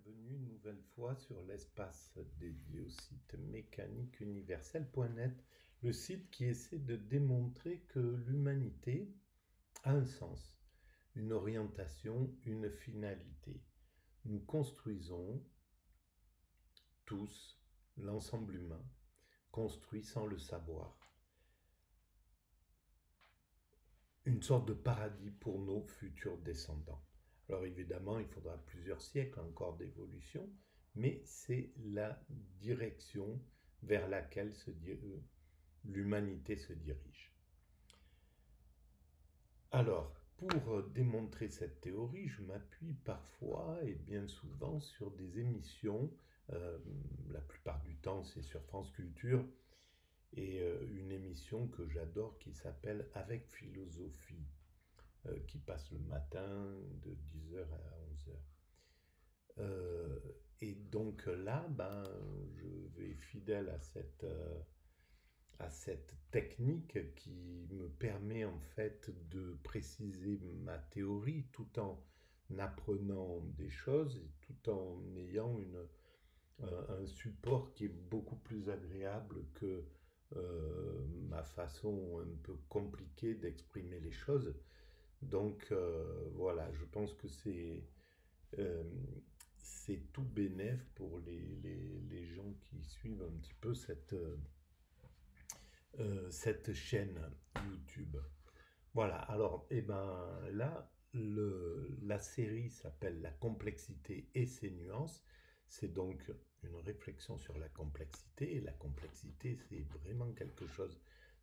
bienvenue une nouvelle fois sur l'espace dédié au site mécaniqueuniverselle.net, le site qui essaie de démontrer que l'humanité a un sens, une orientation, une finalité. Nous construisons tous, l'ensemble humain, construit sans le savoir, une sorte de paradis pour nos futurs descendants. Alors évidemment, il faudra plusieurs siècles encore d'évolution, mais c'est la direction vers laquelle l'humanité se dirige. Alors, pour démontrer cette théorie, je m'appuie parfois et bien souvent sur des émissions, la plupart du temps c'est sur France Culture, et une émission que j'adore qui s'appelle Avec philosophie, qui passe le matin de 10h à 11h. Et donc là, je vais fidèle à cette technique qui me permet en fait de préciser ma théorie tout en apprenant des choses et tout en ayant un support qui est beaucoup plus agréable que ma façon un peu compliquée d'exprimer les choses. Donc voilà, je pense que euh, c'est tout bénef pour les gens qui suivent un petit peu cette chaîne YouTube. Voilà, alors, et ben là, la série s'appelle La complexité et ses nuances. C'est donc une réflexion sur la complexité. Et la complexité, c'est vraiment quelque chose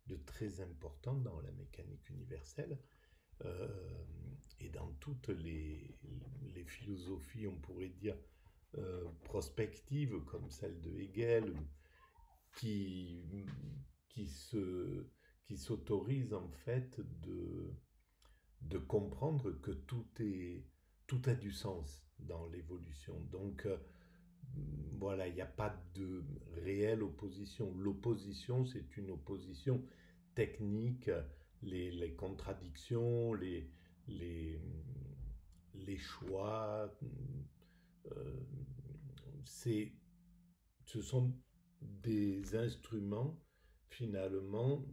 de très important dans la mécanique universelle. Euh, et dans toutes les philosophies, on pourrait dire, prospectives, comme celle de Hegel, qui, qui se, qui s'autorise en fait de comprendre que tout a du sens dans l'évolution. Donc voilà, il n'y a pas de réelle opposition. L'opposition, c'est une opposition technique, les contradictions, les, les choix, euh, c'est, ce sont des instruments finalement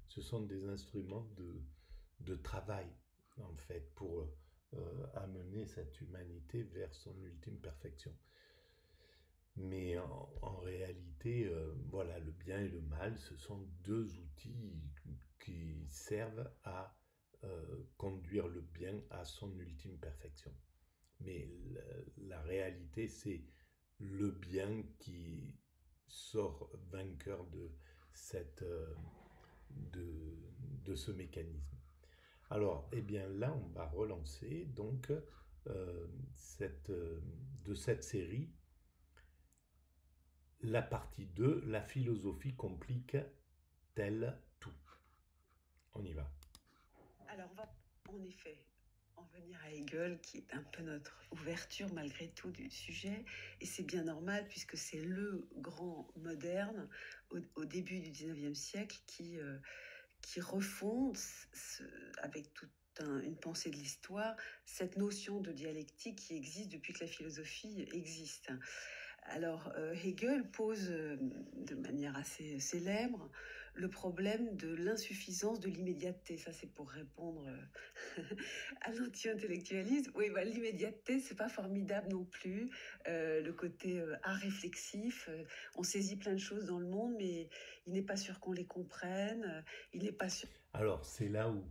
ce sont des instruments de travail en fait pour amener cette humanité vers son ultime perfection. Mais en réalité, voilà, le bien et le mal, ce sont deux outils qui servent à conduire le bien à son ultime perfection. Mais la réalité, c'est le bien qui sort vainqueur cette, euh, de ce mécanisme. Alors, eh bien là, on va relancer donc de cette série la partie 2, la philosophie complique-t-elle tout? On y va. Alors, on va en effet en venir à Hegel, qui est un peu notre ouverture malgré tout du sujet, et c'est bien normal puisque c'est le grand moderne au début du 19e siècle qui refonde avec toute une pensée de l'histoire, cette notion de dialectique qui existe depuis que la philosophie existe. Alors, Hegel pose de manière assez célèbre le problème de l'insuffisance de l'immédiateté. Ça, c'est pour répondre à l'anti-intellectualisme. Oui, bah, l'immédiateté, c'est pas formidable non plus. Le côté art réflexif, on saisit plein de choses dans le monde, mais il n'est pas sûr qu'on les comprenne. Il n'est pas sûr Alors, c'est là où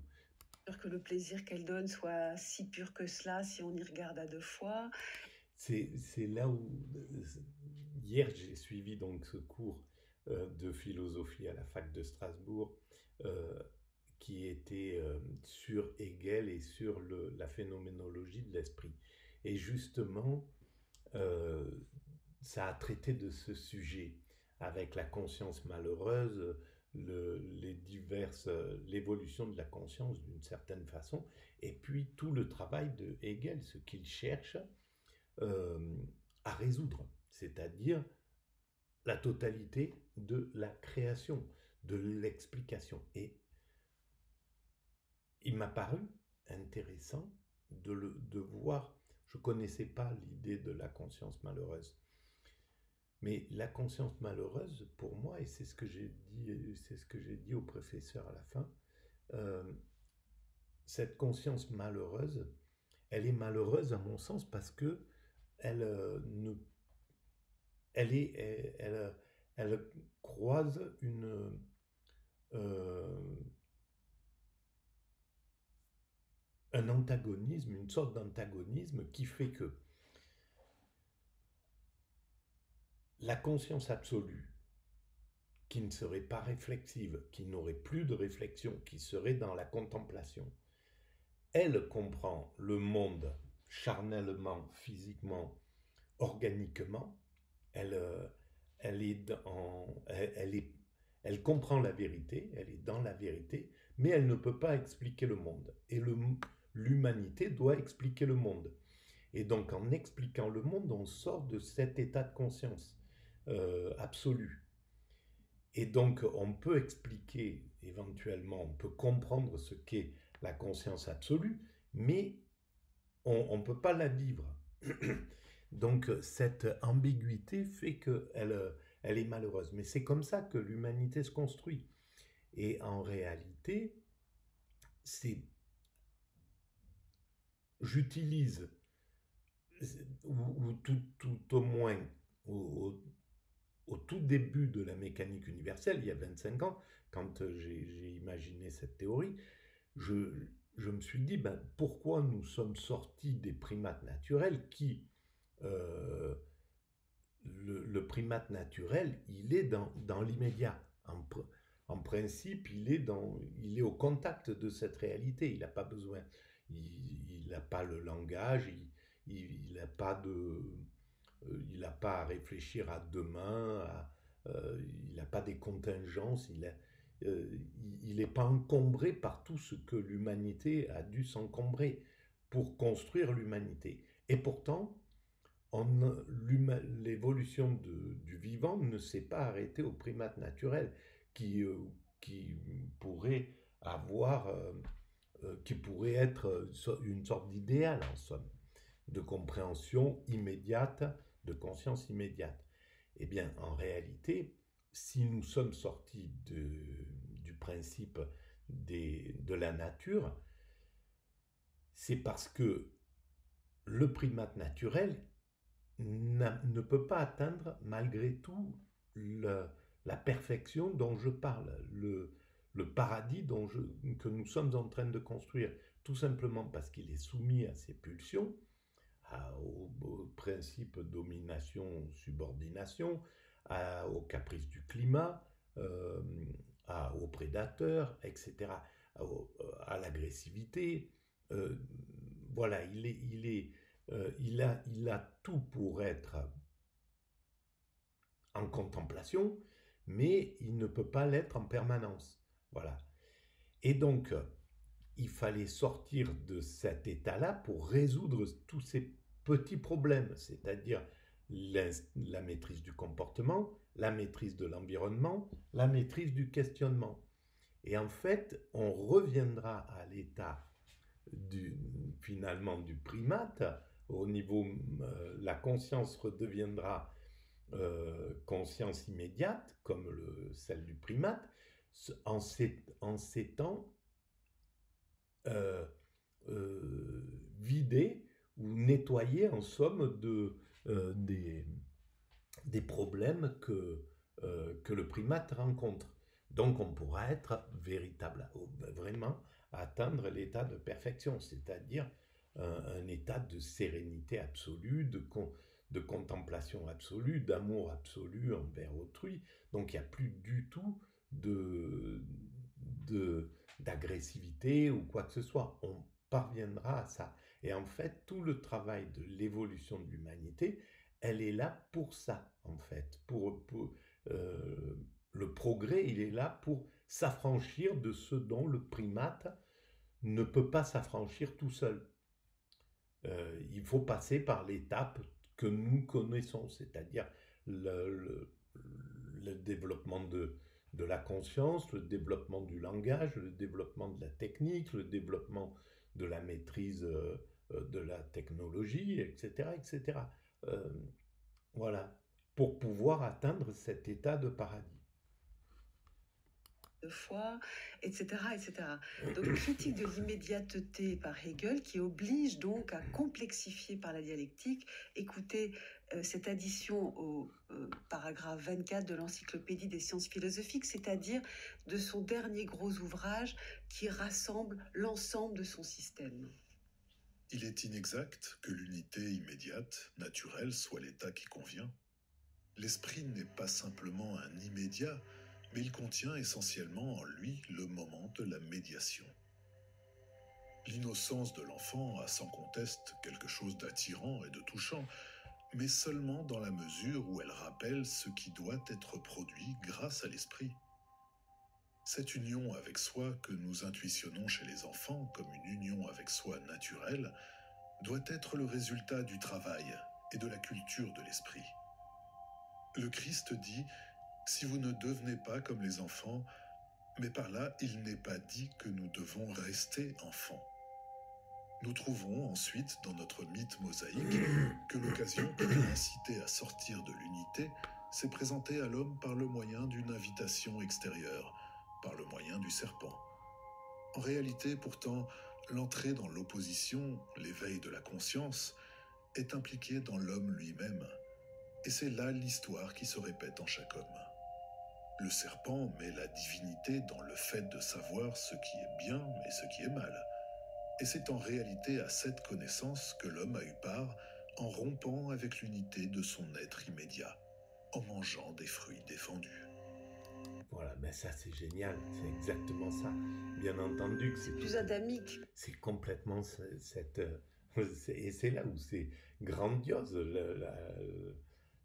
que le plaisir qu'elle donne soit si pur que cela si on y regarde à deux fois. c'est là où hier j'ai suivi donc ce cours de philosophie à la fac de Strasbourg euh, qui était sur Hegel et sur la phénoménologie de l'esprit. Et justement, euh, ça a traité de ce sujet avec la conscience malheureuse, l'évolution de la conscience d'une certaine façon, et puis tout le travail de Hegel, ce qu'il cherche euh, à résoudre, c'est-à-dire la totalité de la création, de l'explication. Et il m'a paru intéressant de voir Je ne connaissais pas l'idée de la conscience malheureuse. Mais la conscience malheureuse, pour moi, et c'est ce que j'ai dit au professeur à la fin, euh, cette conscience malheureuse, elle est malheureuse à mon sens parce que elle ne, elle est, elle croise euh, un antagonisme, une sorte d'antagonisme qui fait que la conscience absolue, qui ne serait pas réflexive, qui n'aurait plus de réflexion, qui serait dans la contemplation, elle comprend le monde charnellement, physiquement, organiquement, elle, elle, est elle comprend la vérité, elle est dans la vérité, mais elle ne peut pas expliquer le monde. Et l'humanité doit expliquer le monde. Et donc en expliquant le monde, on sort de cet état de conscience absolu. Et donc on peut expliquer, éventuellement, on peut comprendre ce qu'est la conscience absolue, mais on ne peut pas la vivre. Donc cette ambiguïté fait qu'elle elle est malheureuse. Mais c'est comme ça que l'humanité se construit. Et en réalité, c'est j'utilise, ou tout au moins au tout début de la mécanique universelle, il y a 25 ans, quand j'ai imaginé cette théorie, je, je me suis dit, ben, pourquoi nous sommes sortis des primates naturels qui, euh, le primate naturel, il est dans l'immédiat. En principe, il est au contact de cette réalité. Il n'a pas besoin, il n'a pas le langage, il n'a pas il n'a pas à réfléchir à demain, il n'a pas des contingences, il n'est pas encombré par tout ce que l'humanité a dû s'encombrer pour construire l'humanité. Et pourtant, l'évolution du vivant ne s'est pas arrêtée aux primates naturels qui pourraient qui pourrait être une sorte d'idéal en somme, de compréhension immédiate, de conscience immédiate. Eh bien, en réalité, si nous sommes sortis du principe de la nature, c'est parce que le primate naturel ne peut pas atteindre malgré tout la perfection dont je parle, le paradis que nous sommes en train de construire, tout simplement parce qu'il est soumis à ses pulsions, au principe domination-subordination, aux caprices du climat, euh, aux prédateurs, etc., à l'agressivité. Euh, voilà, il a tout pour être en contemplation, mais il ne peut pas l'être en permanence. Voilà. Et donc, il fallait sortir de cet état-là pour résoudre tous ces petits problèmes, c'est-à-dire la maîtrise du comportement, la maîtrise de l'environnement, la maîtrise du questionnement. Et en fait, on reviendra à l'état finalement du primate, au niveau, la conscience redeviendra conscience immédiate, comme celle du primate, en s'étant euh, vider ou nettoyer en somme des problèmes que le primate rencontre. Donc on pourra être vraiment atteindre l'état de perfection, c'est-à-dire un état de sérénité absolue, de contemplation absolue, d'amour absolu envers autrui. Donc il n'y a plus du tout d'agressivité ou quoi que ce soit. On parviendra à ça. Et en fait, tout le travail de l'évolution de l'humanité, elle est là pour ça, en fait. Le progrès, il est là pour s'affranchir de ce dont le primate ne peut pas s'affranchir tout seul. Il faut passer par l'étape que nous connaissons, c'est-à-dire le développement de la conscience, le développement du langage, le développement de la technique, le développement de la maîtrise de la technologie, etc., etc. Euh, voilà, pour pouvoir atteindre cet état de paradis. De foi, etc., etc. Donc, critique de l'immédiateté par Hegel, qui oblige donc à complexifier par la dialectique. Écoutez cette addition au paragraphe 24 de l'Encyclopédie des sciences philosophiques, c'est-à-dire de son dernier gros ouvrage qui rassemble l'ensemble de son système. Il est inexact que l'unité immédiate, naturelle, soit l'état qui convient. L'esprit n'est pas simplement un immédiat, mais il contient essentiellement en lui le moment de la médiation. L'innocence de l'enfant a sans conteste quelque chose d'attirant et de touchant, mais seulement dans la mesure où elle rappelle ce qui doit être produit grâce à l'esprit. Cette union avec soi que nous intuitionnons chez les enfants comme une union avec soi naturelle doit être le résultat du travail et de la culture de l'esprit. Le Christ dit « Si vous ne devenez pas comme les enfants », mais par là, il n'est pas dit que nous devons rester enfants. Nous trouvons ensuite dans notre mythe mosaïque que l'occasion qui l'a incité à sortir de l'unité s'est présentée à l'homme par le moyen d'une invitation extérieure, par le moyen du serpent. En réalité, pourtant, l'entrée dans l'opposition, l'éveil de la conscience, est impliquée dans l'homme lui-même, et c'est là l'histoire qui se répète en chaque homme. Le serpent met la divinité dans le fait de savoir ce qui est bien et ce qui est mal. Et c'est en réalité à cette connaissance que l'homme a eu part en rompant avec l'unité de son être immédiat, en mangeant des fruits défendus. Voilà, ben ça c'est génial, c'est exactement ça. Bien entendu que c'est plus adamique. C'est complètement cette... et c'est là où c'est grandiose,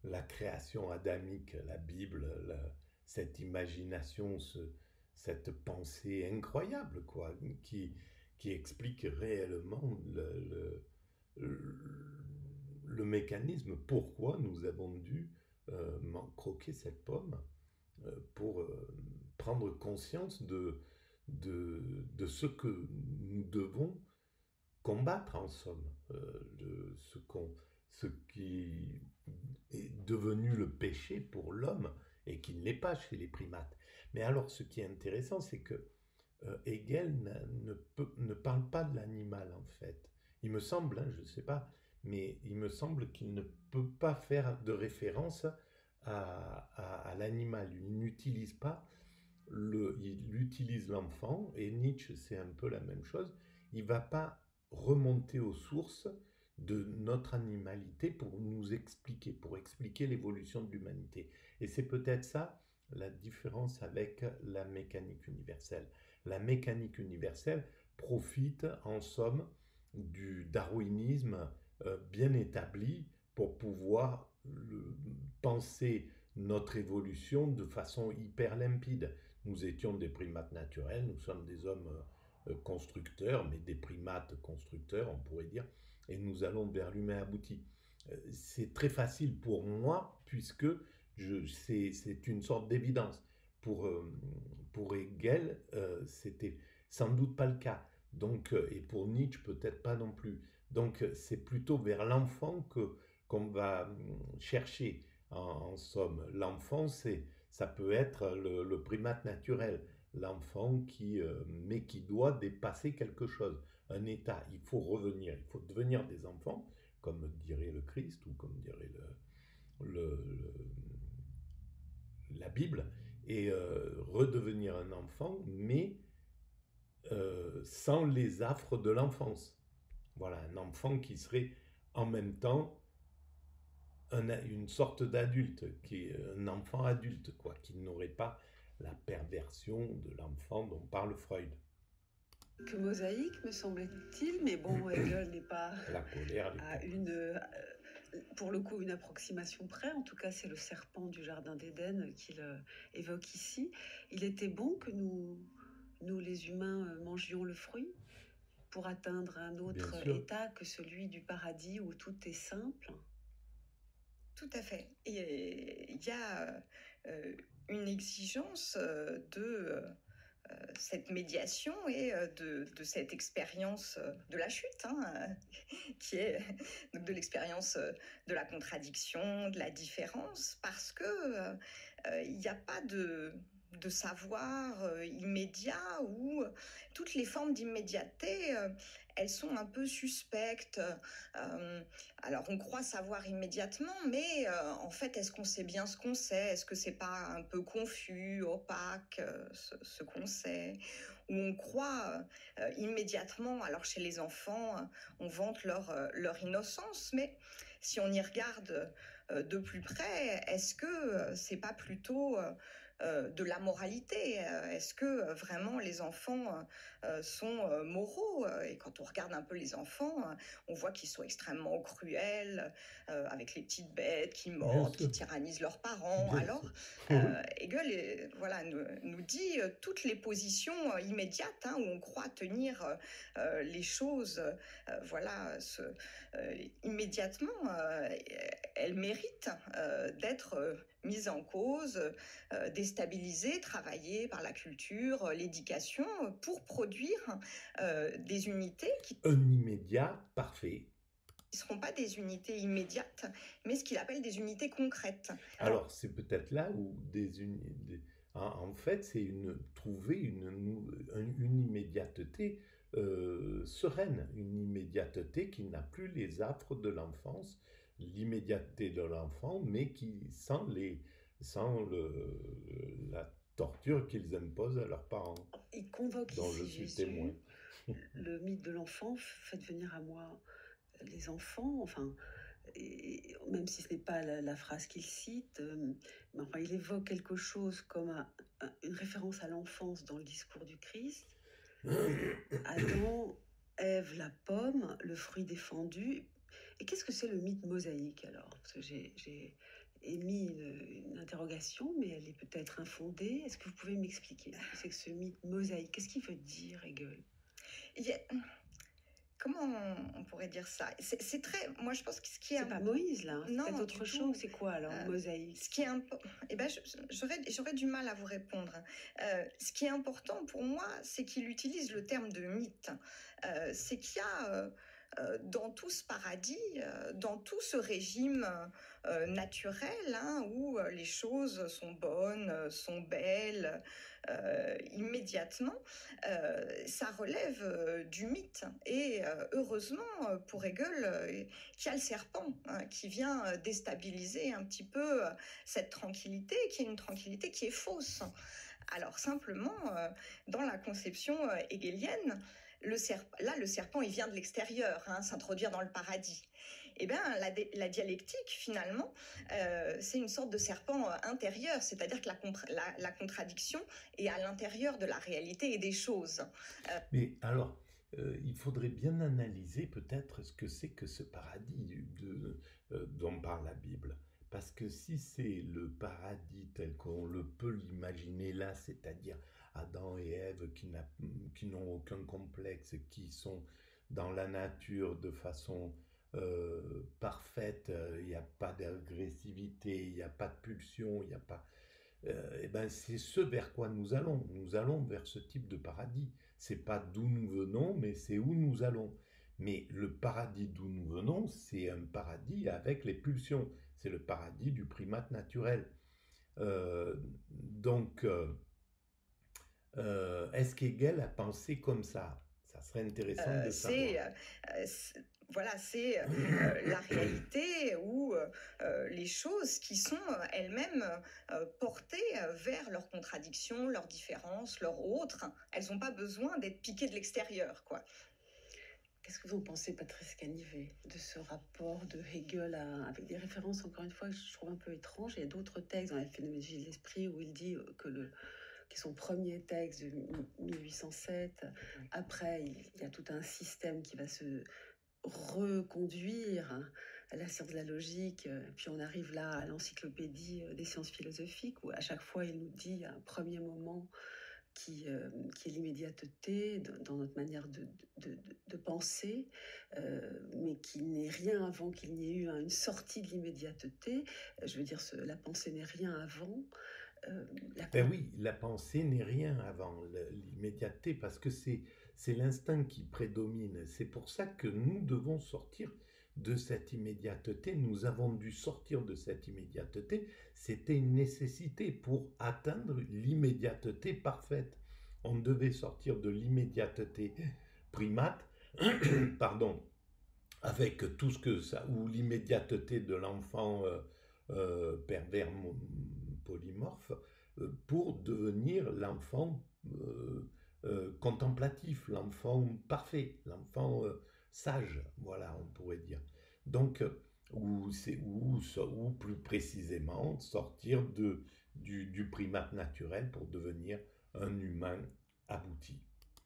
la création adamique, la Bible, cette imagination, cette pensée incroyable, quoi, qui explique réellement le mécanisme, pourquoi nous avons dû croquer cette pomme pour prendre conscience de ce que nous devons combattre en somme, ce qui est devenu le péché pour l'homme et qui ne l'est pas chez les primates. Mais alors ce qui est intéressant, c'est que Hegel ne parle pas de l'animal en fait. Il me semble, hein, je ne sais pas, mais il me semble qu'il ne peut pas faire de référence à l'animal. Il n'utilise pas il utilise l'enfant, et Nietzsche c'est un peu la même chose. Il ne va pas remonter aux sources de notre animalité pour expliquer l'évolution de l'humanité. Et c'est peut-être ça la différence avec la mécanique universelle. La mécanique universelle profite en somme du darwinisme bien établi pour pouvoir penser notre évolution de façon hyper limpide. Nous étions des primates naturels, nous sommes des hommes constructeurs, mais des primates constructeurs, on pourrait dire, et nous allons vers l'humain abouti. C'est très facile pour moi, puisque c'est une sorte d'évidence. Pour Hegel, c'était sans doute pas le cas. Donc, et pour Nietzsche, peut-être pas non plus. Donc, c'est plutôt vers l'enfant qu'on va chercher. En somme, l'enfant, ça peut être le primate naturel, l'enfant mais qui doit dépasser quelque chose, un état. Il faut revenir, il faut devenir des enfants, comme dirait le Christ ou comme dirait la Bible, et redevenir un enfant, mais sans les affres de l'enfance. Voilà, un enfant qui serait en même temps une sorte d'adulte, qui est un enfant adulte, quoi, qui n'aurait pas la perversion de l'enfant dont parle Freud. Que mosaïque, me semble-t-il, mais bon, Hegel n'est pas la colère, à pour le coup, une approximation près. En tout cas, c'est le serpent du Jardin d'Éden qu'il évoque ici. Il était bon que nous les humains, mangions le fruit pour atteindre un autre état que celui du paradis où tout est simple. Tout à fait. Et il y a une exigence de cette médiation et de cette expérience de la chute, qui est donc de l'expérience de la contradiction, de la différence, parce que il n'y a pas de savoir immédiat où toutes les formes d'immédiateté, elles sont un peu suspectes. Alors on croit savoir immédiatement, mais en fait, est-ce qu'on sait bien ce qu'on sait? Est-ce que c'est pas un peu confus, opaque, ce qu'on sait? Ou on croit immédiatement, alors chez les enfants, on vante leur innocence, mais si on y regarde de plus près, est-ce que c'est pas plutôt de la moralité? Est-ce que vraiment les enfants sont moraux? Et quand on regarde un peu les enfants, on voit qu'ils sont extrêmement cruels, avec les petites bêtes qui Bien mordent, qui sûr, tyrannisent leurs parents. bien sûr. Alors, Hegel voilà, nous dit toutes les positions immédiates, où on croit tenir les choses voilà, immédiatement, elles méritent d'être mises en cause, déstabilisées, travaillées par la culture, l'éducation, pour produire des unités qui Un immédiat parfait. ne seront pas des unités immédiates, mais ce qu'il appelle des unités concrètes. Alors, c'est peut-être là où en fait, c'est trouver une immédiateté sereine, une immédiateté qui n'a plus les affres de l'enfance, l'immédiateté de l'enfant, mais qui sans la torture qu'ils imposent à leurs parents, Il convoque dont je ici suis Jésus, témoin. le mythe de l'enfant, faites venir à moi les enfants, enfin, et même si ce n'est pas la phrase qu'il cite, mais enfin, il évoque quelque chose comme une référence à l'enfance dans le discours du Christ. Adam, Ève, la pomme, le fruit défendu. Et qu'est-ce que c'est le mythe mosaïque alors? Parce que j'ai émis une interrogation, mais elle est peut-être infondée. Est-ce que vous pouvez m'expliquer ce que c'est que ce mythe mosaïque? Qu'est-ce qu'il veut dire, Hegel? Il y a- Comment on pourrait dire ça? C'est très. Moi, je pense que ce qui est. C'est pas Moïse, là, hein, c'est Non, peut-être du autre tout. chose. C'est quoi alors, Euh, mosaïque? Ce qui est eh ben, j'aurais du mal à vous répondre. Ce qui est important pour moi, c'est qu'il utilise le terme de mythe. C'est qu'il y a dans tout ce paradis, dans tout ce régime naturel, où les choses sont bonnes, sont belles, immédiatement, ça relève du mythe. Et heureusement pour Hegel, qu'il y a le serpent qui vient déstabiliser un petit peu cette tranquillité, qui est une tranquillité qui est fausse. Alors simplement, dans la conception hegelienne, le serpent, il vient de l'extérieur, s'introduire dans le paradis. Eh bien, la dialectique, finalement, c'est une sorte de serpent intérieur, c'est-à-dire que la contradiction est à l'intérieur de la réalité et des choses. Mais alors, il faudrait bien analyser peut-être ce que c'est que ce paradis dont parle la Bible. Parce que si c'est le paradis tel qu'on le peut l'imaginer là, c'est-à-dire Adam et Ève qui n'ont aucun complexe, qui sont dans la nature de façon parfaite, il n'y a pas d'agressivité, il n'y a pas de pulsion, il n'y a pas... eh ben c'est ce vers quoi nous allons. Nous allons vers ce type de paradis. C'est pas d'où nous venons, mais c'est où nous allons. Mais le paradis d'où nous venons, c'est un paradis avec les pulsions. C'est le paradis du primate naturel. Donc, est-ce qu'Hegel a pensé comme ça? Ça serait intéressant de savoir. Voilà, c'est la réalité où les choses qui sont elles-mêmes portées vers leurs contradictions, leurs différences, leurs autres, elles n'ont pas besoin d'être piquées de l'extérieur, quoi. Qu'est-ce que vous en pensez, Patrice Canivet, de ce rapport de Hegel avec des références, encore une fois, que je trouve un peu étranges? Il y a d'autres textes dans la phénoménologie de l'esprit où il dit qui est son premier texte de 1807. Après, il y a tout un système qui va se reconduire à la science de la logique. Puis on arrive là à l'encyclopédie des sciences philosophiques où à chaque fois il nous dit à un premier moment qui est l'immédiateté dans notre manière de penser, mais qui n'est rien avant qu'il n'y ait eu une sortie de l'immédiateté. Je veux dire, la pensée n'est rien avant. Ben oui, la pensée n'est rien avant l'immédiateté, parce que c'est l'instinct qui prédomine. C'est pour ça que nous devons sortir de cette immédiateté. Nous avons dû sortir de cette immédiateté. C'était une nécessité pour atteindre l'immédiateté parfaite. On devait sortir de l'immédiateté primate, pardon, avec tout ce que ça, ou l'immédiateté de l'enfant pervers polymorphe, pour devenir l'enfant contemplatif, l'enfant parfait, l'enfant sage, voilà, on pourrait dire. Donc, ou plus précisément, sortir du primate naturel pour devenir un humain abouti.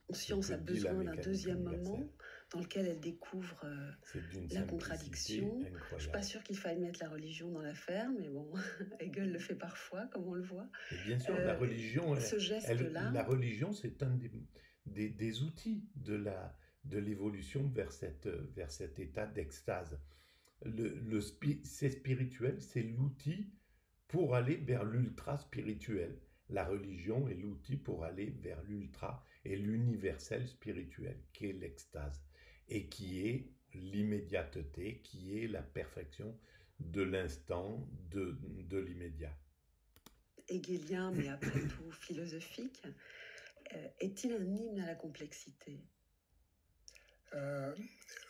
La science a besoin d'un deuxième moment dans lequel elle découvre la contradiction. Je ne suis pas sûre qu'il faille mettre la religion dans l'affaire, mais bon, Hegel le fait parfois, comme on le voit. Et bien sûr, la religion, ce geste-là, la religion, c'est un des outils de l'évolution vers cet état d'extase. C'est spirituel, c'est l'outil pour aller vers l'ultra spirituel. La religion est l'outil pour aller vers l'ultra et l'universel spirituel, qui est l'extase, et qui est l'immédiateté, qui est la perfection de l'instant, de l'immédiat. Hegelien, mais après tout philosophique, est-il un hymne à la complexité ?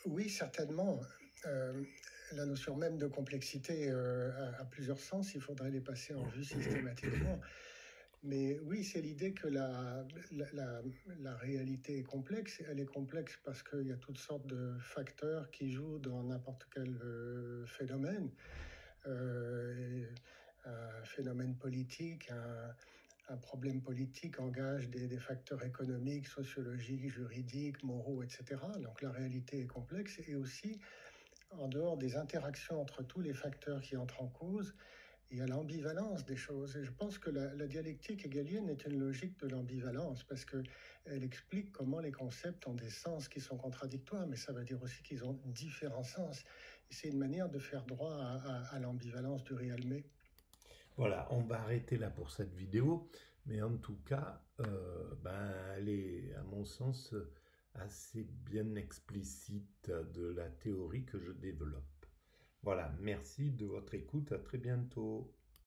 Oui, certainement. La notion même de complexité a plusieurs sens, il faudrait les passer en vue systématiquement. Mais oui, c'est l'idée que la réalité est complexe. Elle est complexe parce qu'il y a toutes sortes de facteurs qui jouent dans n'importe quel phénomène. Un phénomène politique, un problème politique engage des facteurs économiques, sociologiques, juridiques, moraux, etc. Donc la réalité est complexe. Et aussi, en dehors des interactions entre tous les facteurs qui entrent en cause, il y a l'ambivalence des choses. Et je pense que la dialectique hegelienne est une logique de l'ambivalence, parce qu'elle explique comment les concepts ont des sens qui sont contradictoires, mais ça veut dire aussi qu'ils ont différents sens. Et c'est une manière de faire droit à l'ambivalence du réel-mais. Voilà, on va arrêter là pour cette vidéo, mais en tout cas, elle est, à mon sens, assez bien explicite de la théorie que je développe. Voilà, merci de votre écoute, à très bientôt.